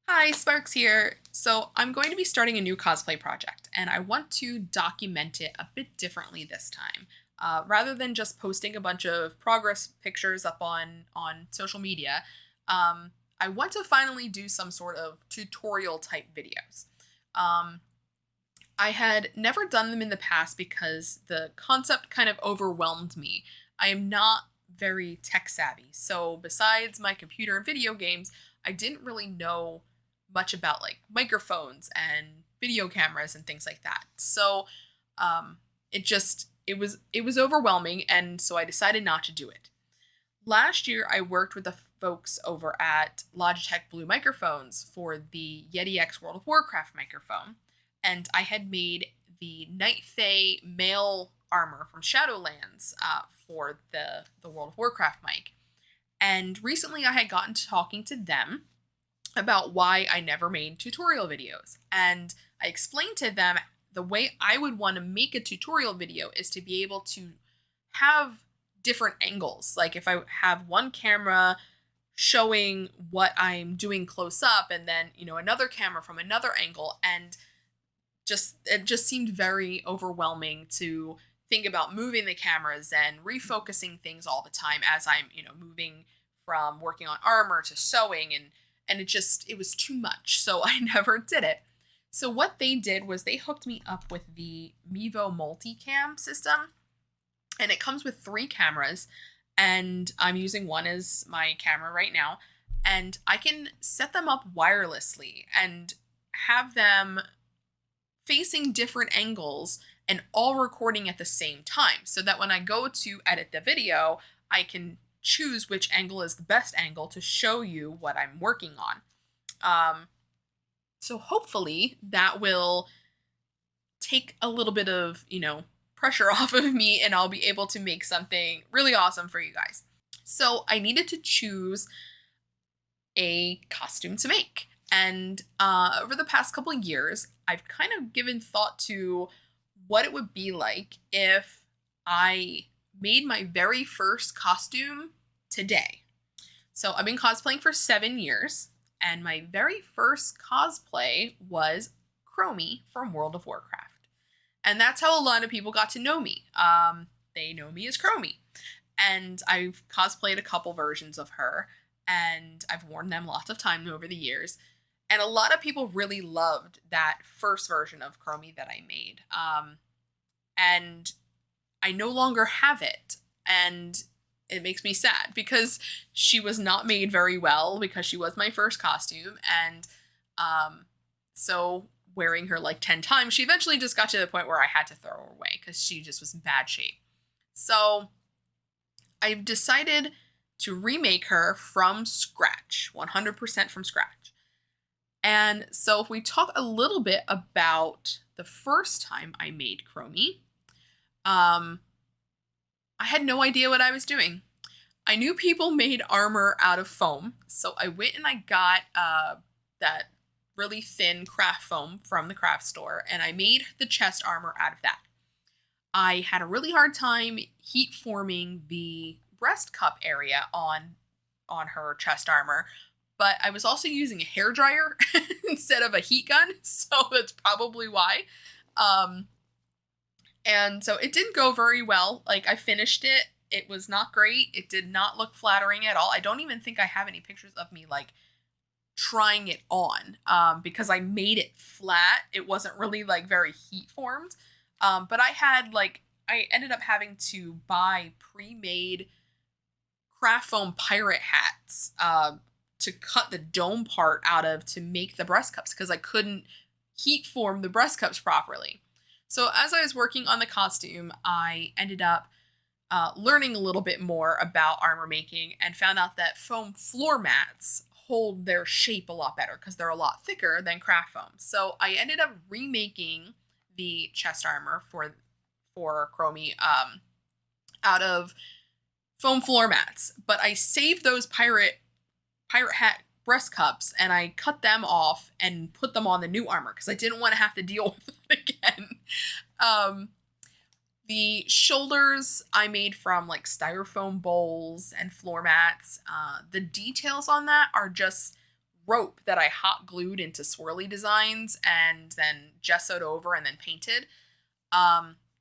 Hi, Sparks here. So, I'm going to be starting a new cosplay project, and I want to document it a bit differently this time. Rather than just posting a bunch of progress pictures up on social media, I want to finally do some sort of tutorial type videos. Um, I had never done them in the past because the concept kind of overwhelmed me. I am not very tech savvy. So, besides my computer and video games, I didn't really know much about like microphones and video cameras and things like that. So, it was overwhelming, and so I decided not to do it. Last year, I worked with the folks over at Logitech Blue Microphones for the Yeti X World of Warcraft microphone, and I had made the Night Fae male armor from Shadowlands for the World of Warcraft mic. And recently, I had gotten to talking to them about why I never made tutorial videos, and I explained to them the way I would want to make a tutorial video is to be able to have different angles. Like if I have one camera showing what I'm doing close up and then, another camera from another angle, and just it just seemed very overwhelming to think about moving the cameras and refocusing things all the time as I'm, moving from working on armor to sewing, and it was too much. So I never did it. So what they did was they hooked me up with the Mevo Multicam system, and it comes with three cameras, and I'm using one as my camera right now, and I can set them up wirelessly and have them facing different angles and all recording at the same time, so that when I go to edit the video, I can choose which angle is the best angle to show you what I'm working on. So hopefully that will take a little bit of, pressure off of me, and I'll be able to make something really awesome for you guys. So I needed to choose a costume to make. And over the past couple of years, I've kind of given thought to what it would be like if I made my very first costume today. So I've been cosplaying for 7 years, and my very first cosplay was Chromie from World of Warcraft. And that's how a lot of people got to know me. They know me as Chromie. And I've cosplayed a couple versions of her, and I've worn them lots of times over the years. And a lot of people really loved that first version of Chromie that I made. And I no longer have it. And it makes me sad because she was not made very well because she was my first costume. And so wearing her like 10 times, she eventually just got to the point where I had to throw her away because she just was in bad shape. So I've decided to remake her from scratch, 100% from scratch. And so if we talk a little bit about the first time I made Chromie, I had no idea what I was doing. I knew people made armor out of foam, so I went and I got that really thin craft foam from the craft store, and I made the chest armor out of that. I had a really hard time heat forming the breast cup area on her chest armor, but I was also using a hair dryer instead of a heat gun, so that's probably why. Um, and so it didn't go very well. Like I finished it, it was not great. It did not look flattering at all. I don't even think I have any pictures of me like trying it on because I made it flat. It wasn't really like very heat formed. But I ended up having to buy pre-made craft foam pirate hats to cut the dome part out of to make the breast cups because I couldn't heat form the breast cups properly. So as I was working on the costume, I ended up learning a little bit more about armor making and found out that foam floor mats hold their shape a lot better because they're a lot thicker than craft foam. So I ended up remaking the chest armor for Chromie out of foam floor mats, but I saved those pirate hat breast cups and I cut them off and put them on the new armor because I didn't want to have to deal with it again. Um, the shoulders I made from like styrofoam bowls and floor mats. The details on that are just rope that I hot glued into swirly designs and then gessoed over and then painted.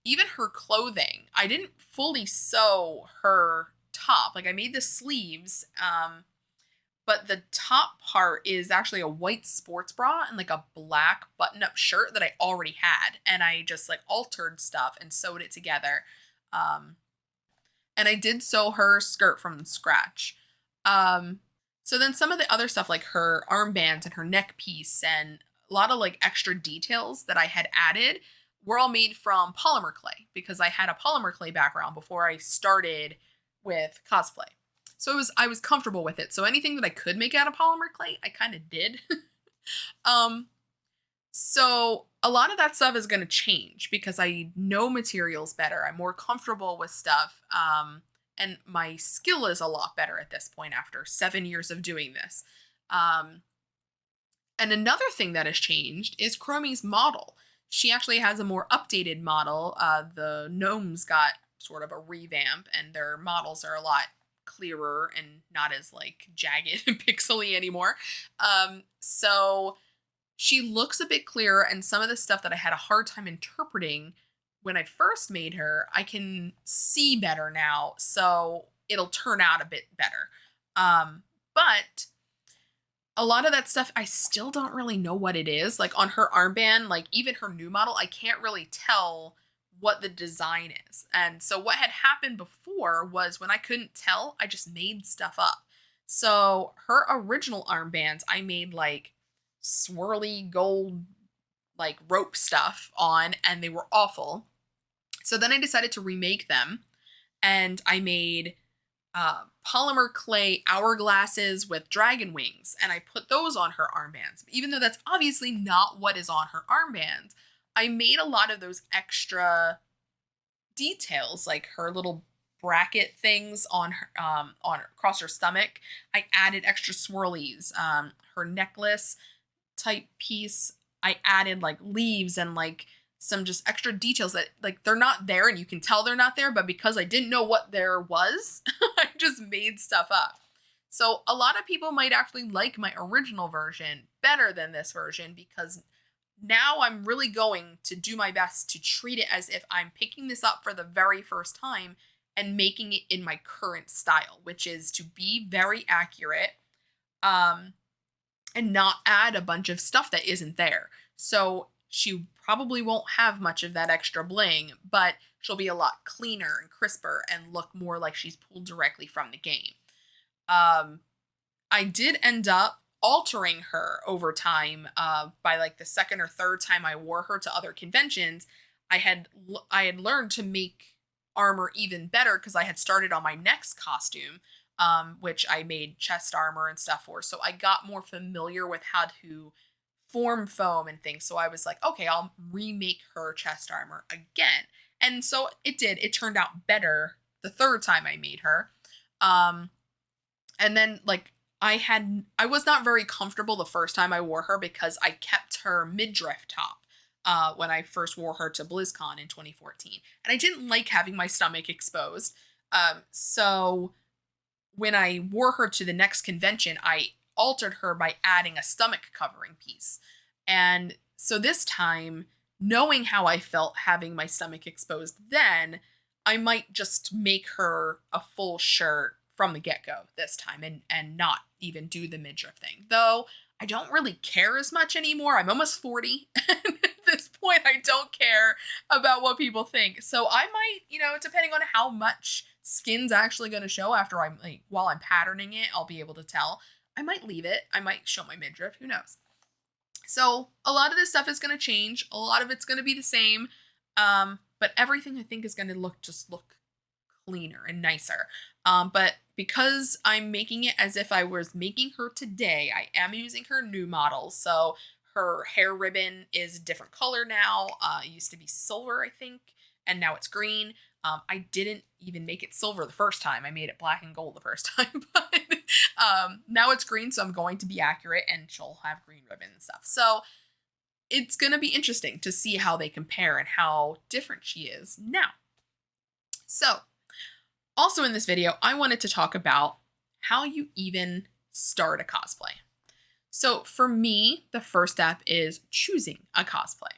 Even her clothing, I didn't fully sew her top. Like I made the sleeves, but the top part is actually a white sports bra and like a black button-up shirt that I already had. And I just like altered stuff and sewed it together. And I did sew her skirt from scratch. So then some of the other stuff like her armbands and her neck piece and a lot of like extra details that I had added were all made from polymer clay because I had a polymer clay background before I started with cosplay. So I was comfortable with it. So anything that I could make out of polymer clay, I kind of did. So a lot of that stuff is going to change because I know materials better. I'm more comfortable with stuff. And my skill is a lot better at this point after 7 years of doing this. And another thing that has changed is Chromie's model. She actually has a more updated model. The gnomes got sort of a revamp and their models are a lot clearer and not as like jagged and pixely anymore. So she looks a bit clearer, and some of the stuff that I had a hard time interpreting when I first made her, I can see better now, so it'll turn out a bit better. But a lot of that stuff, I still don't really know what it is. Like on her armband, like even her new model, I can't really tell what the design is. And so what had happened before was when I couldn't tell, I just made stuff up. So her original armbands, I made like swirly gold like rope stuff on, and they were awful. So then I decided to remake them, and I made polymer clay hourglasses with dragon wings, and I put those on her armbands. Even though that's obviously not what is on her armbands, I made a lot of those extra details, like her little bracket things on her across her stomach. I added extra swirlies. Her necklace type piece, I added like leaves and like some just extra details that like they're not there and you can tell they're not there, but because I didn't know what there was, I just made stuff up. So a lot of people might actually like my original version better than this version because now I'm really going to do my best to treat it as if I'm picking this up for the very first time and making it in my current style, which is to be very accurate, and not add a bunch of stuff that isn't there. So she probably won't have much of that extra bling, but she'll be a lot cleaner and crisper and look more like she's pulled directly from the game. I did end up altering her over time. By like the second or third time I wore her to other conventions, I had learned to make armor even better because I had started on my next costume, which I made chest armor and stuff for. So I got more familiar with how to form foam and things. So I was like, okay, I'll remake her chest armor again. And so it did. It turned out better the third time I made her. And then like I was not very comfortable the first time I wore her because I kept her midriff top when I first wore her to BlizzCon in 2014. And I didn't like having my stomach exposed. So when I wore her to the next convention, I altered her by adding a stomach covering piece. And so this time, knowing how I felt having my stomach exposed then, I might just make her a full shirt from the get-go this time and not even do the midriff thing. Though I don't really care as much anymore. I'm almost 40. And at this point, I don't care about what people think. So I might, depending on how much skin's actually going to show after I'm like, while I'm patterning it, I'll be able to tell. I might leave it. I might show my midriff. Who knows? So a lot of this stuff is going to change. A lot of it's going to be the same. But everything I think is going to look cleaner and nicer. But because I'm making it as if I was making her today, I am using her new model. So her hair ribbon is a different color now. It used to be silver, I think, and now it's green. I didn't even make it silver the first time. I made it black and gold the first time, but now it's green, so I'm going to be accurate, and she'll have green ribbon and stuff. So it's going to be interesting to see how they compare and how different she is now. So also in this video, I wanted to talk about how you even start a cosplay. So for me, the first step is choosing a cosplay.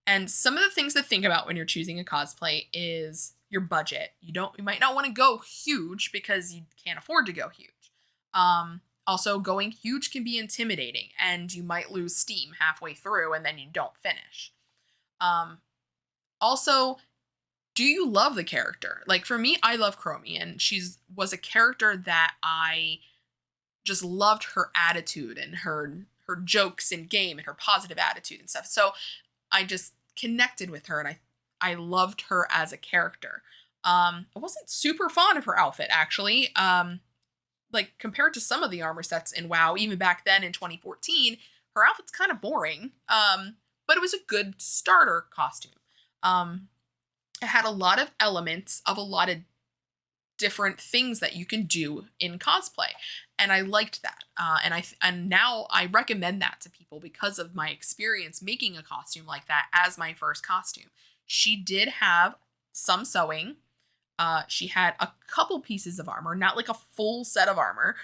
And some of the things to think about when you're choosing a cosplay is your budget. You might not want to go huge because you can't afford to go huge. Also, going huge can be intimidating, and you might lose steam halfway through and then you don't finish. Um, Also, do you love the character? Like for me, I love Chromie, and she's was a character that I just loved her attitude and her jokes in game and her positive attitude and stuff. So I just connected with her, and I loved her as a character. I wasn't super fond of her outfit actually. Like compared to some of the armor sets in WoW, even back then in 2014, her outfit's kind of boring. But it was a good starter costume. Um, it had a lot of elements of a lot of different things that you can do in cosplay, and I liked that. And now I recommend that to people because of my experience making a costume like that as my first costume. She did have some sewing. She had a couple pieces of armor, not like a full set of armor.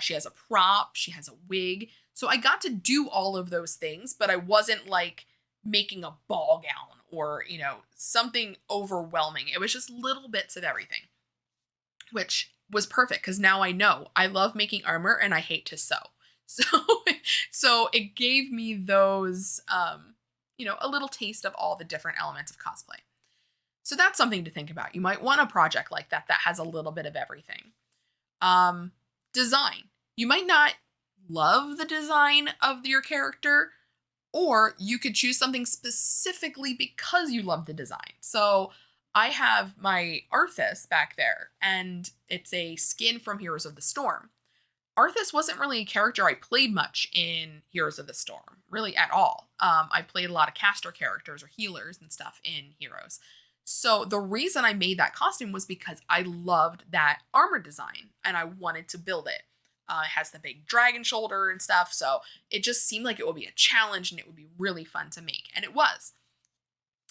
She has a prop. She has a wig. So I got to do all of those things, but I wasn't like making a ball gown or something overwhelming. It was just little bits of everything, which was perfect because now I know I love making armor and I hate to sew. So, so it gave me those, a little taste of all the different elements of cosplay. So that's something to think about. You might want a project like that that has a little bit of everything. Design. You might not love the design of your character, or you could choose something specifically because you love the design. So I have my Arthas back there, and it's a skin from Heroes of the Storm. Arthas wasn't really a character I played much in Heroes of the Storm, really at all. I played a lot of caster characters or healers and stuff in Heroes. So the reason I made that costume was because I loved that armor design and I wanted to build it. It has the big dragon shoulder and stuff, so it just seemed like it would be a challenge and it would be really fun to make, and it was.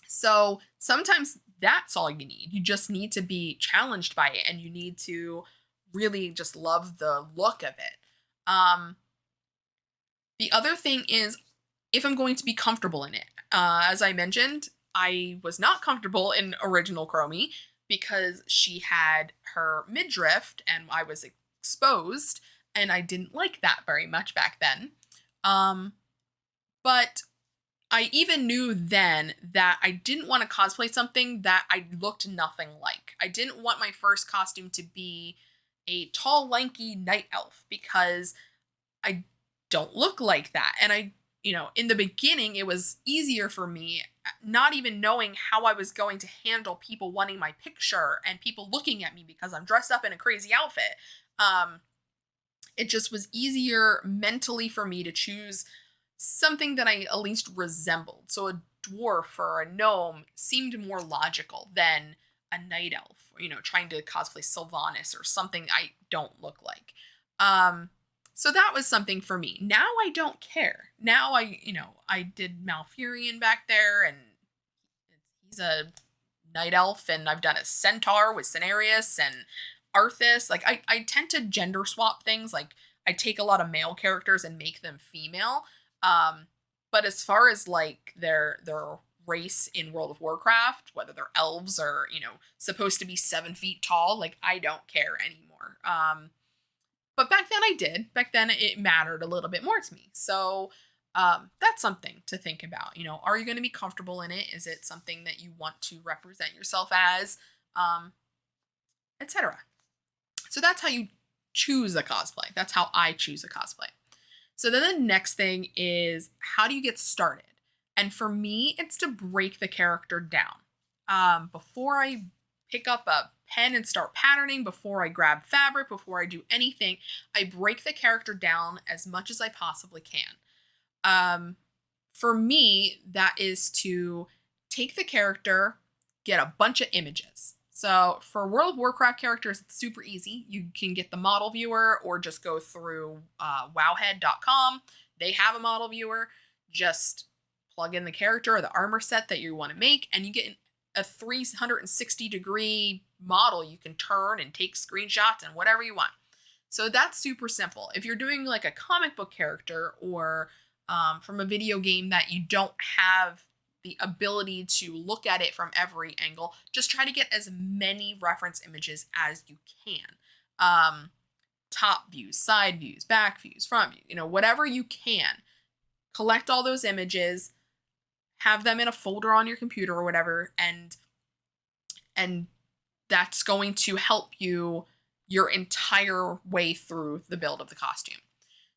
So sometimes that's all you need. You just need to be challenged by it, and you need to really just love the look of it. The other thing is if I'm going to be comfortable in it. As I mentioned, I was not comfortable in original Chromie because she had her midriff and I was exposed, and I didn't like that very much back then. But I even knew then that I didn't want to cosplay something that I looked nothing like. I didn't want my first costume to be a tall, lanky night elf because I don't look like that. And in the beginning, it was easier for me, not even knowing how I was going to handle people wanting my picture and people looking at me because I'm dressed up in a crazy outfit. It just was easier mentally for me to choose something that I at least resembled. So a dwarf or a gnome seemed more logical than a night elf, trying to cosplay Sylvanas or something I don't look like. So that was something for me. Now I don't care. Now I did Malfurion back there, and he's a night elf, and I've done a centaur with Cenarius and Arthas. Like I tend to gender swap things. Like I take a lot of male characters and make them female. But as far as like their race in World of Warcraft, whether they're elves or, supposed to be 7 feet tall, like I don't care anymore. But back then I did. Back then it mattered a little bit more to me. So that's something to think about. Are you going to be comfortable in it? Is it something that you want to represent yourself as? Etc. So that's how you choose a cosplay. That's how I choose a cosplay. So then the next thing is, how do you get started? And for me, it's to break the character down. Before I pick up a pen and start patterning, before I grab fabric, before I do anything, I break the character down as much as I possibly can. For me, that is to take the character, get a bunch of images. So for World of Warcraft characters, it's super easy. You can get the model viewer or just go through wowhead.com. They have a model viewer. Just plug in the character or the armor set that you want to make, and you get a 360-degree model you can turn and take screenshots and whatever you want. So that's super simple. If you're doing like a comic book character or from a video game that you don't have the ability to look at it from every angle, just try to get as many reference images as you can. Top views, side views, back views, front views, whatever you can. Collect all those images, have them in a folder on your computer or whatever, and that's going to help you your entire way through the build of the costume.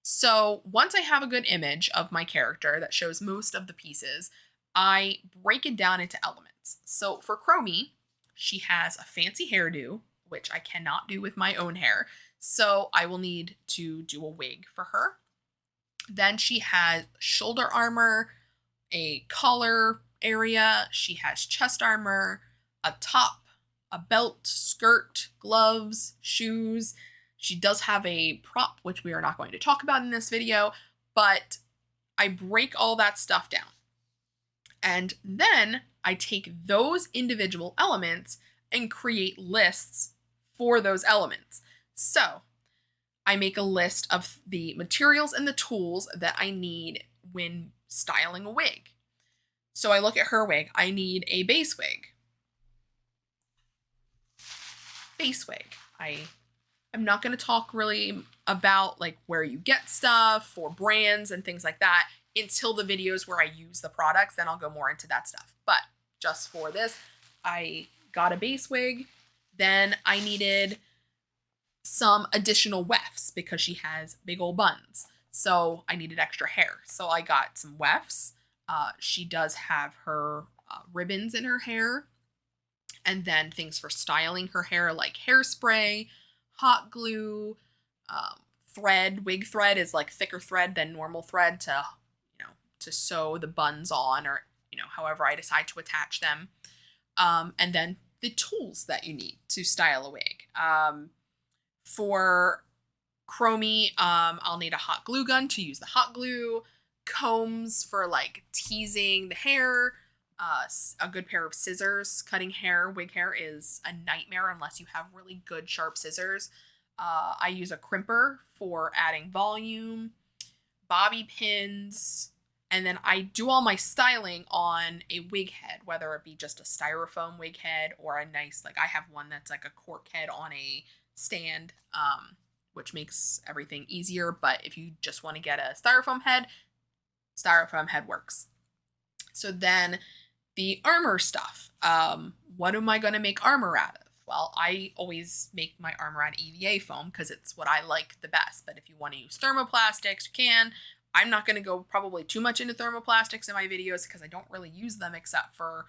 So once I have a good image of my character that shows most of the pieces, I break it down into elements. So for Chromie, she has a fancy hairdo, which I cannot do with my own hair. So I will need to do a wig for her. Then she has shoulder armor, a collar area. She has chest armor, a top, a belt, skirt, gloves, shoes. She does have a prop, which we are not going to talk about in this video, but I break all that stuff down. And then I take those individual elements and create lists for those elements. So I make a list of the materials and the tools that I need when styling a wig. So I look at her wig. I need a base wig. I'm not going to talk really about like where you get stuff or brands and things like that until the videos where I use the products. Then I'll go more into that stuff. But just for this, I got a base wig. Then I needed some additional wefts because she has big old buns. So I needed extra hair. So I got some wefts. She does have her ribbons in her hair. And then things for styling her hair like hairspray, hot glue, thread. Wig thread is like thicker thread than normal thread to sew the buns on, or however I decide to attach them. And then the tools that you need to style a wig. For Chromie, I'll need a hot glue gun to use the hot glue, combs for like teasing the hair, a good pair of scissors. Cutting hair, wig hair, is a nightmare unless you have really good sharp scissors. I use a crimper for adding volume, bobby pins, and then I do all my styling on a wig head, whether it be just a styrofoam wig head or a nice, like I have one that's like a cork head on a stand, which makes everything easier. But if you just want to get a styrofoam head works. So then the armor stuff. What am I going to make armor out of? Well, I always make my armor out of EVA foam because it's what I like the best. But if you want to use thermoplastics, you can. I'm not going to go probably too much into thermoplastics in my videos because I don't really use them except for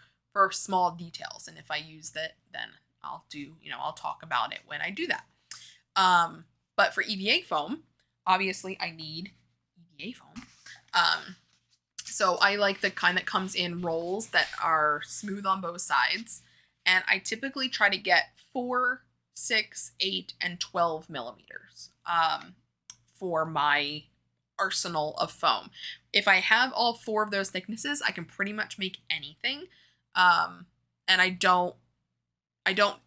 small details. And if I use that, then I'll talk about it when I do that. But for EVA foam, obviously I need EVA foam. So I like the kind that comes in rolls that are smooth on both sides. And I typically try to get 4, 6, 8, and 12 millimeters for my arsenal of foam. If I have all 4 of those thicknesses, I can pretty much make anything. And I don't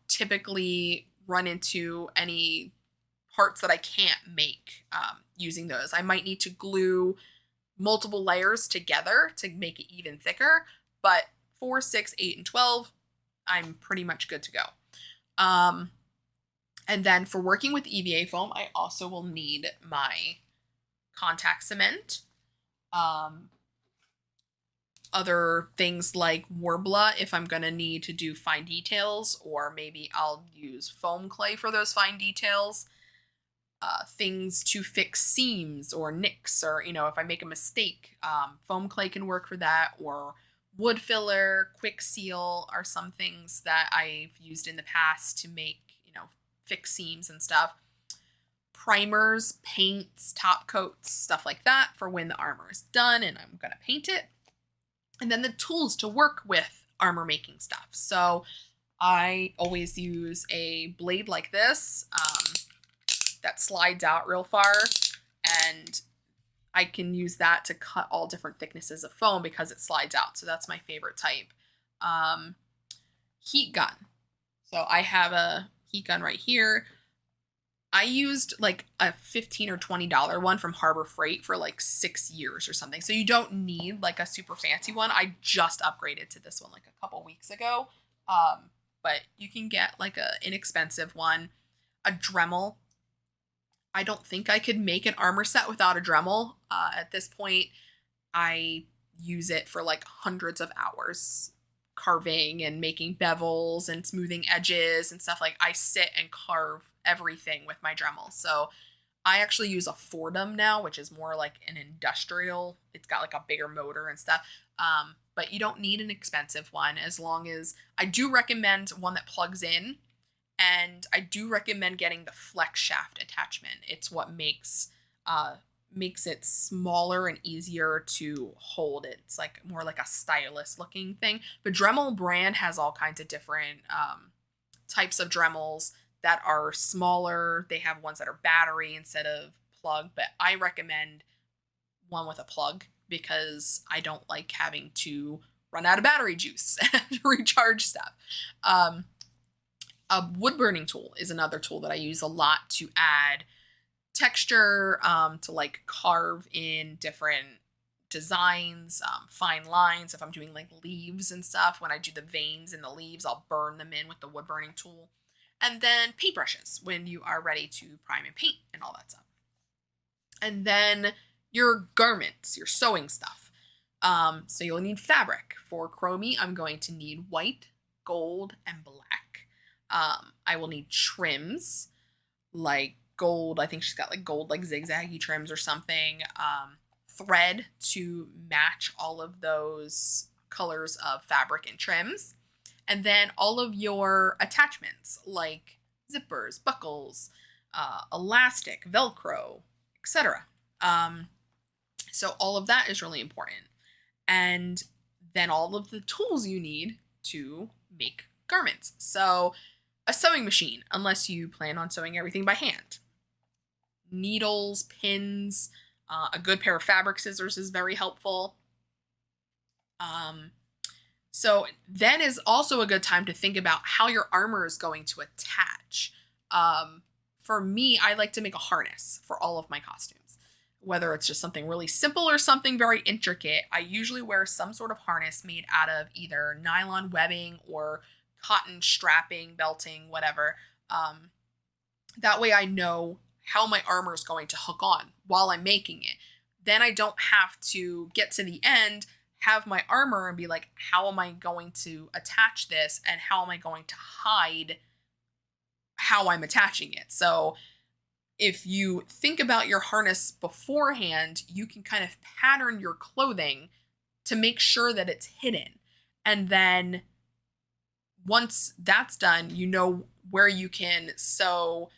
typically run into any parts that I can't make using those. I might need to glue multiple layers together to make it even thicker, but 4, 6, 8, and 12, I'm pretty much good to go. And then for working with EVA foam, I also will need my contact cement, other things like Warbler if I'm going to need to do fine details, or maybe I'll use foam clay for those fine details. Things to fix seams or nicks, or if I make a mistake, foam clay can work for that, or wood filler, quick seal are some things that I've used in the past to make, fix seams and stuff. Primers, paints, top coats, stuff like that for when the armor is done and I'm going to paint it. And then the tools to work with armor making stuff. So I always use a blade like this that slides out real far, and I can use that to cut all different thicknesses of foam because it slides out. So that's my favorite type. Heat gun. So I have a heat gun right here. I used like a $15 or $20 one from Harbor Freight for like 6 years or something. So you don't need like a super fancy one. I just upgraded to this one like a couple weeks ago. But you can get like a inexpensive one. A Dremel. I don't think I could make an armor set without a Dremel. At this point, I use it for like hundreds of hours carving and making bevels and smoothing edges and stuff. Like I sit and carve everything with my Dremel. So I actually use a Fordham now, which is more like an industrial. It's got like a bigger motor and stuff. But you don't need an expensive one as long as I do recommend one that plugs in. And I do recommend getting the flex shaft attachment. It's what makes it smaller and easier to hold. It's like more like a stylus looking thing. But Dremel brand has all kinds of different types of Dremels that are smaller. They have ones that are battery instead of plug, but I recommend one with a plug because I don't like having to run out of battery juice to recharge stuff. A wood burning tool is another tool that I use a lot to add texture, to like carve in different designs, fine lines. If I'm doing like leaves and stuff, when I do the veins in the leaves, I'll burn them in with the wood burning tool. And then paintbrushes when you are ready to prime and paint and all that stuff. And then your garments, your sewing stuff. So you'll need fabric. For Chromie, I'm going to need white, gold, and black. I will need trims, like gold. I think she's got like gold, like zigzaggy trims or something. Thread to match all of those colors of fabric and trims. And then all of your attachments like zippers, buckles, elastic, Velcro, etc. So all of that is really important. And then all of the tools you need to make garments. So a sewing machine, unless you plan on sewing everything by hand. Needles, pins, a good pair of fabric scissors is very helpful. So then is also a good time to think about how your armor is going to attach. For me, I like to make a harness for all of my costumes. Whether it's just something really simple or something very intricate, I usually wear some sort of harness made out of either nylon webbing or cotton strapping, belting, whatever. That way I know how my armor is going to hook on while I'm making it. Then I don't have to get to the end, have my armor and be like, how am I going to attach this? And how am I going to hide how I'm attaching it? So if you think about your harness beforehand, you can kind of pattern your clothing to make sure that it's hidden. And then once that's done, you know where you can sew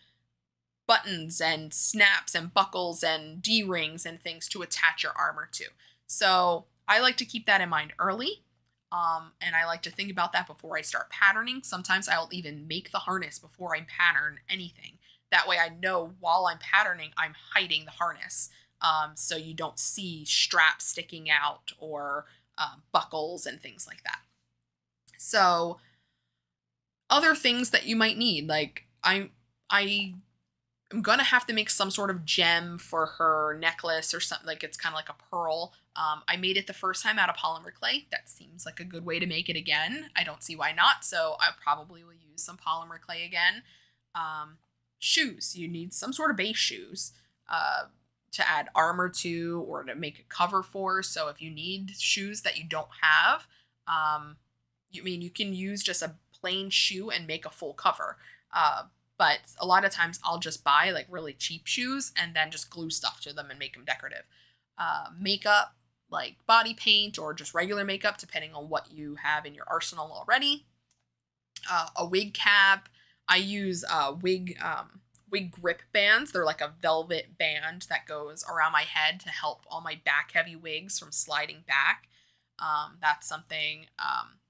buttons and snaps and buckles and D-rings and things to attach your armor to. So I like to keep that in mind early. And I like to think about that before I start patterning. Sometimes I'll even make the harness before I pattern anything. That way I know while I'm patterning, I'm hiding the harness. So you don't see straps sticking out or buckles and things like that. So other things that you might need, like I am gonna have to make some sort of gem for her necklace or something. Like it's kind of like a pearl. I made it the first time out of polymer clay. That seems like a good way to make it again. I don't see why not. So I probably will use some polymer clay again. Shoes. You need some sort of base shoes to add armor to or to make a cover for. So if you need shoes that you don't have, you can use just a plain shoe and make a full cover. But a lot of times I'll just buy like really cheap shoes and then just glue stuff to them and make them decorative. Makeup, like body paint or just regular makeup, depending on what you have in your arsenal already. A wig cap. I use wig grip bands. They're like a velvet band that goes around my head to help all my back heavy wigs from sliding back. That's something.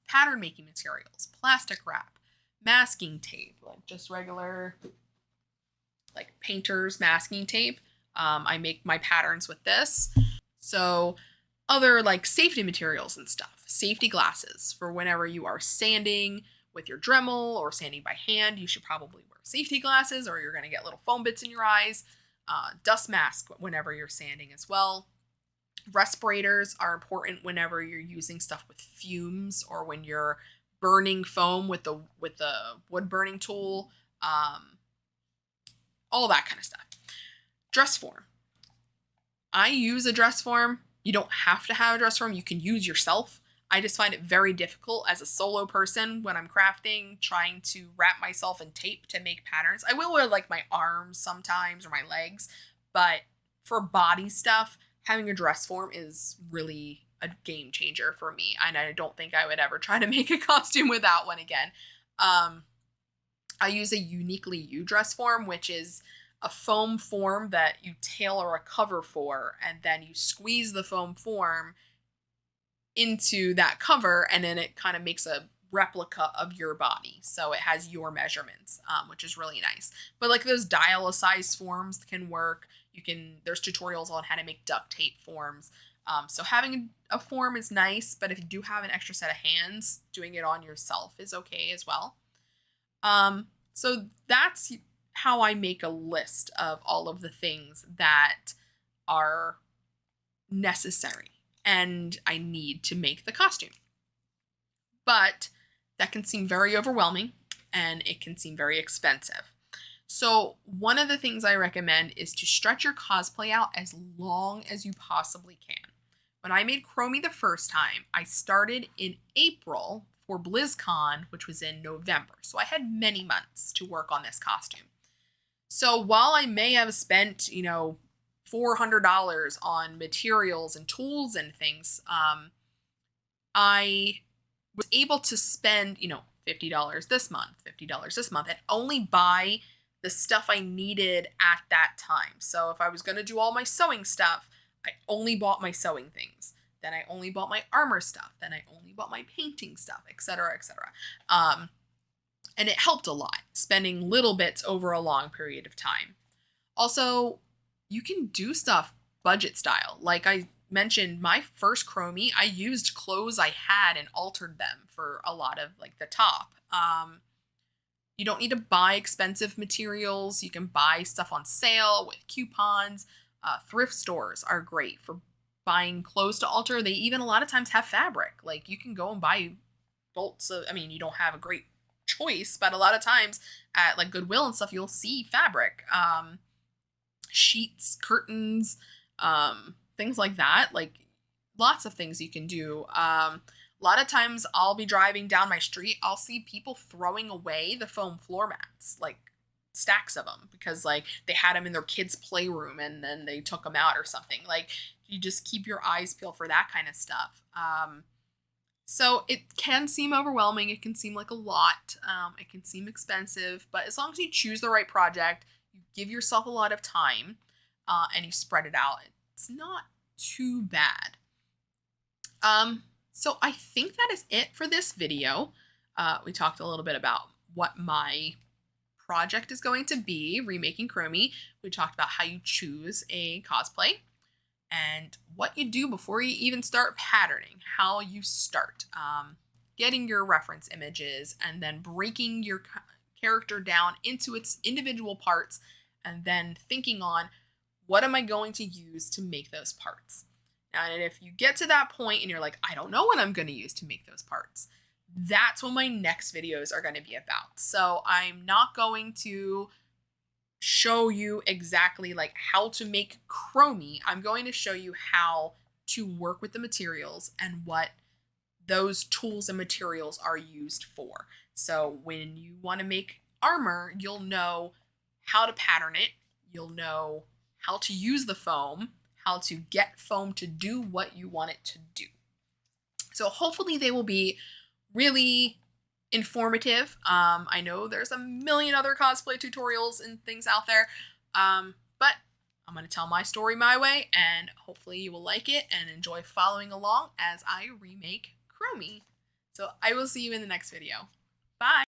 Pattern making materials, plastic wrap, masking tape, like just regular like painter's masking tape. I make my patterns with this. So other like safety materials and stuff, safety glasses for whenever you are sanding, with your Dremel or sanding by hand, you should probably wear safety glasses or you're going to get little foam bits in your eyes. Dust mask whenever you're sanding as well. Respirators are important whenever you're using stuff with fumes or when you're burning foam with the wood burning tool. All that kind of stuff. Dress form. I use a dress form. You don't have to have a dress form. You can use yourself. I just find it very difficult as a solo person when I'm crafting, trying to wrap myself in tape to make patterns. I will wear like my arms sometimes or my legs, but for body stuff, having a dress form is really a game changer for me. And I don't think I would ever try to make a costume without one again. I use a Uniquely You dress form, which is a foam form that you tailor a cover for, and then you squeeze the foam form into that cover, and then it kind of makes a replica of your body. So it has your measurements, which is really nice. But like those dial-a-size forms can work. There's tutorials on how to make duct tape forms. So having a form is nice, but if you do have an extra set of hands, doing it on yourself is okay as well. So that's how I make a list of all of the things that are necessary and I need to make the costume. But that can seem very overwhelming and it can seem very expensive. So one of the things I recommend is to stretch your cosplay out as long as you possibly can. When I made Chromie the first time, I started in April for BlizzCon, which was in November. So I had many months to work on this costume. So while I may have spent, $400 on materials and tools and things, I was able to spend, $50 this month, $50 this month, and only buy the stuff I needed at that time. So if I was going to do all my sewing stuff, I only bought my sewing things. Then I only bought my armor stuff. Then I only bought my painting stuff, etc., etc. And it helped a lot, spending little bits over a long period of time. Also, you can do stuff budget style. Like I mentioned, my first Chromie, I used clothes I had and altered them for a lot of like the top. You don't need to buy expensive materials. You can buy stuff on sale with coupons. Thrift stores are great for buying clothes to alter. They even a lot of times have fabric. Like you can go and buy bolts of, you don't have a great choice, but a lot of times at like Goodwill and stuff, you'll see fabric, sheets, curtains, things like that. Like lots of things you can do. A lot of times I'll be driving down my street, I'll see people throwing away the foam floor mats, like stacks of them, because like they had them in their kids' playroom and then they took them out or something. Like you just keep your eyes peeled for that kind of stuff. So it can seem overwhelming. It can seem like a lot. It can seem expensive, but as long as you choose the right project, you give yourself a lot of time, and you spread it out, it's not too bad. So I think that is it for this video. We talked a little bit about what my project is going to be, remaking Chromie. We talked about how you choose a cosplay and what you do before you even start patterning, how you start, getting your reference images and then breaking your character down into its individual parts and then thinking on what am I going to use to make those parts. And if you get to that point and you're like, I don't know what I'm going to use to make those parts, that's what my next videos are going to be about. So I'm not going to show you exactly like how to make Chromie. I'm going to show you how to work with the materials and what those tools and materials are used for. So when you want to make armor, you'll know how to pattern it. You'll know how to use the foam, how to get foam to do what you want it to do. So hopefully they will be really informative. I know there's a million other cosplay tutorials and things out there, but I'm going to tell my story my way, and hopefully you will like it and enjoy following along as I remake Chromie. So I will see you in the next video. Bye!